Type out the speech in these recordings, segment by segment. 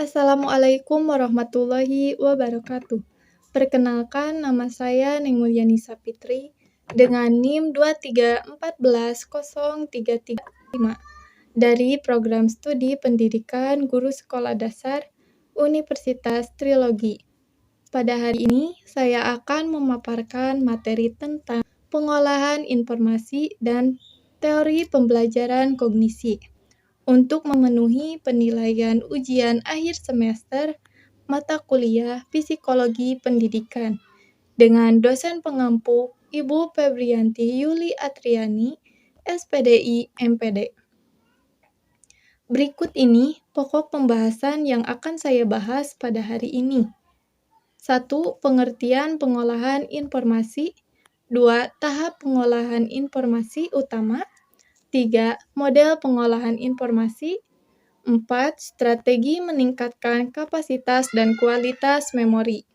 Assalamualaikum warahmatullahi wabarakatuh. Perkenalkan, nama saya Neng Mulyani Sapitri dengan NIM 2314033 dari Program Studi Pendidikan Guru Sekolah Dasar Universitas Trilogi. Pada hari ini, saya akan memaparkan materi tentang pengolahan informasi dan teori pembelajaran kognisi untuk memenuhi penilaian ujian akhir semester mata kuliah Psikologi Pendidikan dengan dosen pengampu Ibu Febrianti Yuli Atriani, SPDI MPD. Berikut ini pokok pembahasan yang akan saya bahas pada hari ini. 1. Pengertian pengolahan informasi. 2. Tahap pengolahan informasi utama. 3. Model pengolahan informasi. 4. Strategi meningkatkan kapasitas dan kualitas memori.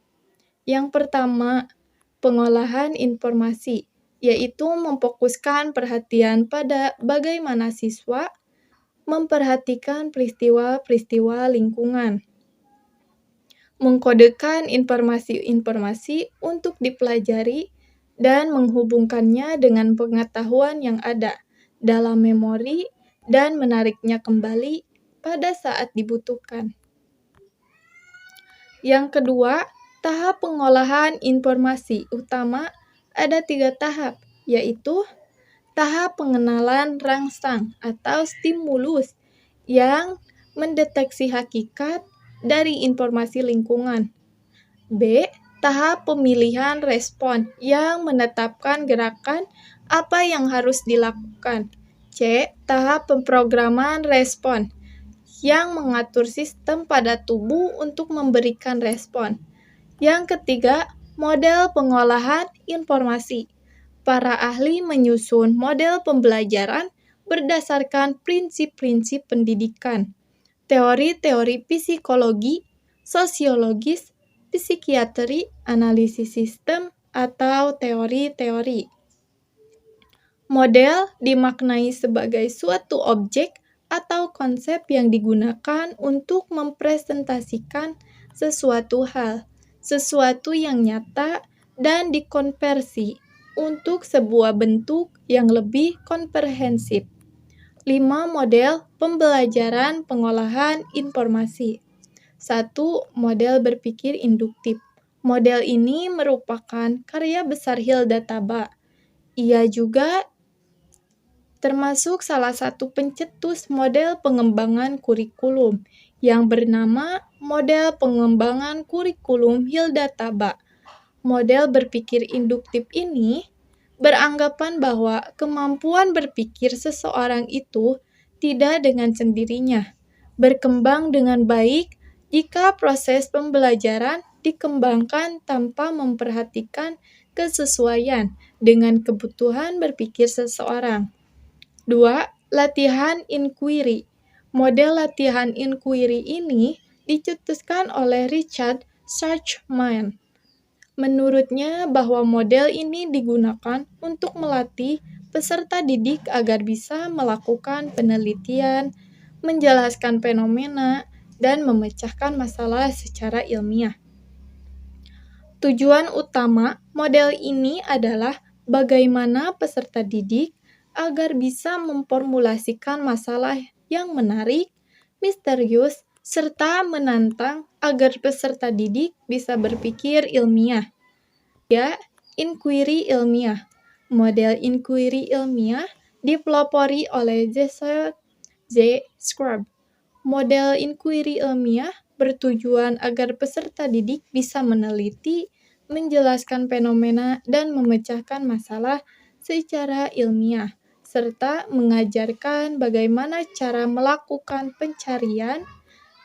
Yang pertama, pengolahan informasi, yaitu memfokuskan perhatian pada bagaimana siswa memperhatikan peristiwa-peristiwa lingkungan, mengkodekan informasi-informasi untuk dipelajari dan menghubungkannya dengan pengetahuan yang ada dalam memori dan menariknya kembali pada saat dibutuhkan. Yang kedua, tahap pengolahan informasi utama ada 3 tahap, yaitu tahap pengenalan rangsang atau stimulus yang mendeteksi hakikat dari informasi lingkungan. B. Tahap pemilihan respon yang menetapkan gerakan apa yang harus dilakukan. C. Tahap pemrograman respon yang mengatur sistem pada tubuh untuk memberikan respon. Yang ketiga, model pengolahan informasi. Para ahli menyusun model pembelajaran berdasarkan prinsip-prinsip pendidikan, teori-teori psikologi, sosiologis, psikiatri, analisis sistem, atau teori-teori. Model dimaknai sebagai suatu objek atau konsep yang digunakan untuk mempresentasikan sesuatu hal, sesuatu yang nyata, dan dikonversi untuk sebuah bentuk yang lebih komprehensif. 5. Model pembelajaran pengolahan informasi. 1. Model berpikir induktif. Model ini merupakan karya besar Hilda Taba. Ia juga termasuk salah satu pencetus model pengembangan kurikulum yang bernama Model Pengembangan Kurikulum Hilda Taba. Model berpikir induktif ini beranggapan bahwa kemampuan berpikir seseorang itu tidak dengan sendirinya berkembang dengan baik jika proses pembelajaran dikembangkan tanpa memperhatikan kesesuaian dengan kebutuhan berpikir seseorang. 2. Latihan inquiry. Model latihan inquiry ini dicetuskan oleh Richard Schachmann. Menurutnya bahwa model ini digunakan untuk melatih peserta didik agar bisa melakukan penelitian, menjelaskan fenomena, dan memecahkan masalah secara ilmiah. Tujuan utama model ini adalah bagaimana peserta didik agar bisa memformulasikan masalah yang menarik, misterius, serta menantang agar peserta didik bisa berpikir ilmiah. Ya, inquiry ilmiah. Model inquiry ilmiah dipelopori oleh Joseph J. Scrub. Model inquiry ilmiah bertujuan agar peserta didik bisa meneliti, menjelaskan fenomena, dan memecahkan masalah secara ilmiah, serta mengajarkan bagaimana cara melakukan pencarian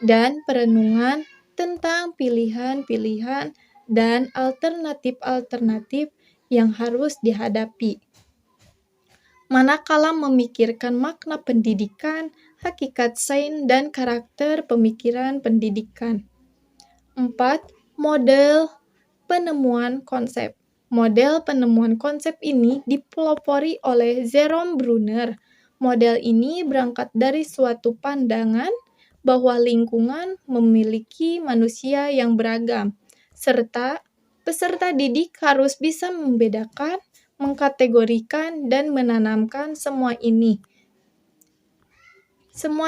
dan perenungan tentang pilihan-pilihan dan alternatif-alternatif yang harus dihadapi. Manakala memikirkan makna pendidikan, hakikat sains, dan karakter pemikiran pendidikan. 4. Model penemuan konsep. Model penemuan konsep ini dipelopori oleh Jerome Bruner. Model ini berangkat dari suatu pandangan bahwa lingkungan memiliki manusia yang beragam, serta peserta didik harus bisa membedakan, mengkategorikan, dan menanamkan semua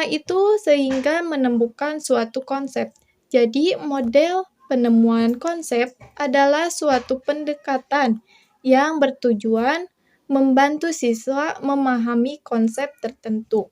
itu sehingga menemukan suatu konsep. Jadi, model penemuan konsep adalah suatu pendekatan yang bertujuan membantu siswa memahami konsep tertentu.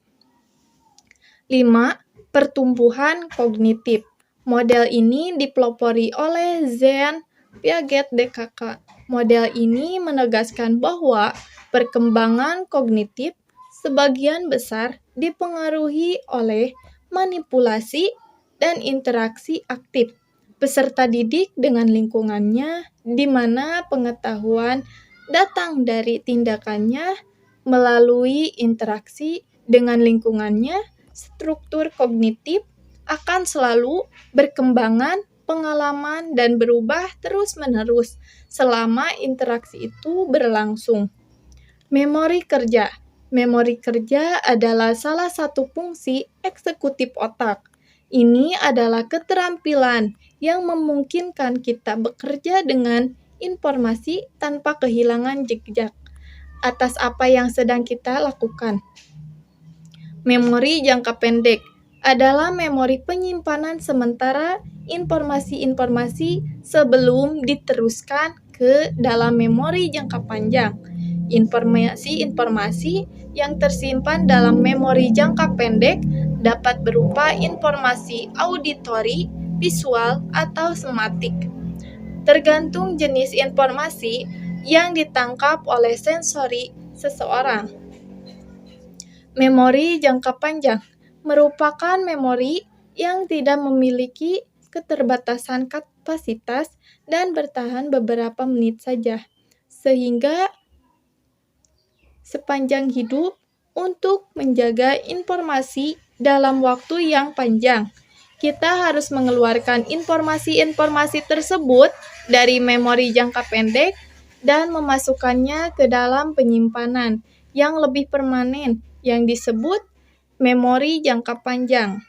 5. Pertumbuhan kognitif. Model ini dipelopori oleh Jean Piaget DKK. Model ini menegaskan bahwa perkembangan kognitif sebagian besar dipengaruhi oleh manipulasi dan interaksi aktif peserta didik dengan lingkungannya, di mana pengetahuan datang dari tindakannya melalui interaksi dengan lingkungannya. Struktur kognitif akan selalu berkembangan, pengalaman, dan berubah terus-menerus selama interaksi itu berlangsung. Memori kerja. Memori kerja adalah salah satu fungsi eksekutif otak. Ini adalah keterampilan yang memungkinkan kita bekerja dengan informasi tanpa kehilangan jejak atas apa yang sedang kita lakukan. Memori jangka pendek adalah memori penyimpanan sementara informasi-informasi sebelum diteruskan ke dalam memori jangka panjang. Informasi-informasi yang tersimpan dalam memori jangka pendek dapat berupa informasi auditori, visual, atau somatik. Tergantung jenis informasi yang ditangkap oleh sensori seseorang. Memori jangka panjang merupakan memori yang tidak memiliki keterbatasan kapasitas dan bertahan beberapa menit saja, sehingga sepanjang hidup untuk menjaga informasi dalam waktu yang panjang. Kita harus mengeluarkan informasi-informasi tersebut dari memori jangka pendek dan memasukkannya ke dalam penyimpanan yang lebih permanen yang disebut memori jangka panjang.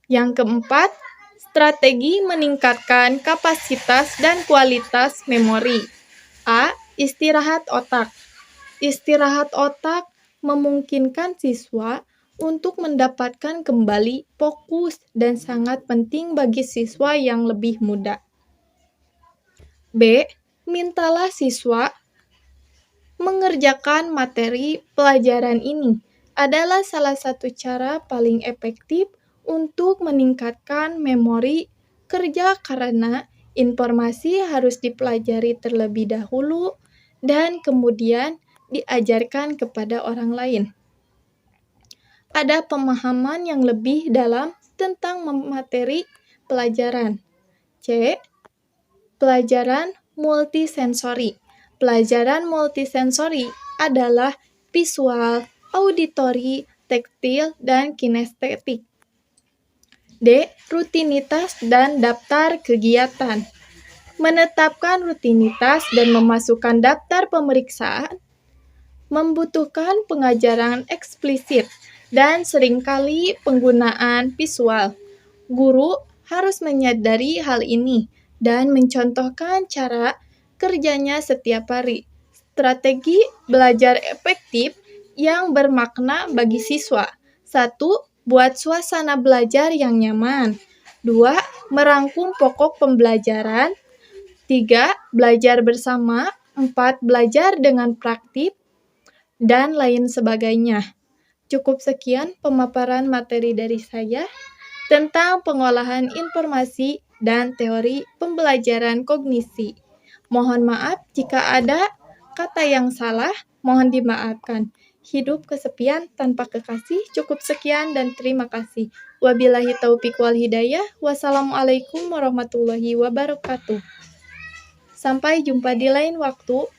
Yang keempat, strategi meningkatkan kapasitas dan kualitas memori. A. Istirahat otak. Istirahat otak memungkinkan siswa untuk mendapatkan kembali fokus dan sangat penting bagi siswa yang lebih muda. B. Mintalah siswa mengerjakan materi pelajaran ini adalah salah satu cara paling efektif untuk meningkatkan memori kerja karena informasi harus dipelajari terlebih dahulu dan kemudian diajarkan kepada orang lain. Ada pemahaman yang lebih dalam tentang materi pelajaran. C. Pelajaran multisensori. Pelajaran multisensori adalah visual, auditori, taktil, dan kinestetik. D. Rutinitas dan daftar kegiatan. Menetapkan rutinitas dan memasukkan daftar pemeriksaan membutuhkan pengajaran eksplisit dan seringkali penggunaan visual. Guru harus menyadari hal ini dan mencontohkan cara kerjanya setiap hari. Strategi belajar efektif yang bermakna bagi siswa. 1. Buat suasana belajar yang nyaman. 2. Merangkum pokok pembelajaran. 3. Belajar bersama. 4. Belajar dengan praktik, dan lain sebagainya. Cukup sekian pemaparan materi dari saya tentang pengolahan informasi dan teori pembelajaran kognisi. Mohon maaf jika ada kata yang salah, mohon dimaafkan. Hidup kesepian tanpa kekasih. Cukup sekian dan terima kasih. Wabillahi taufiq wal hidayah. Wassalamualaikum warahmatullahi wabarakatuh. Sampai jumpa di lain waktu.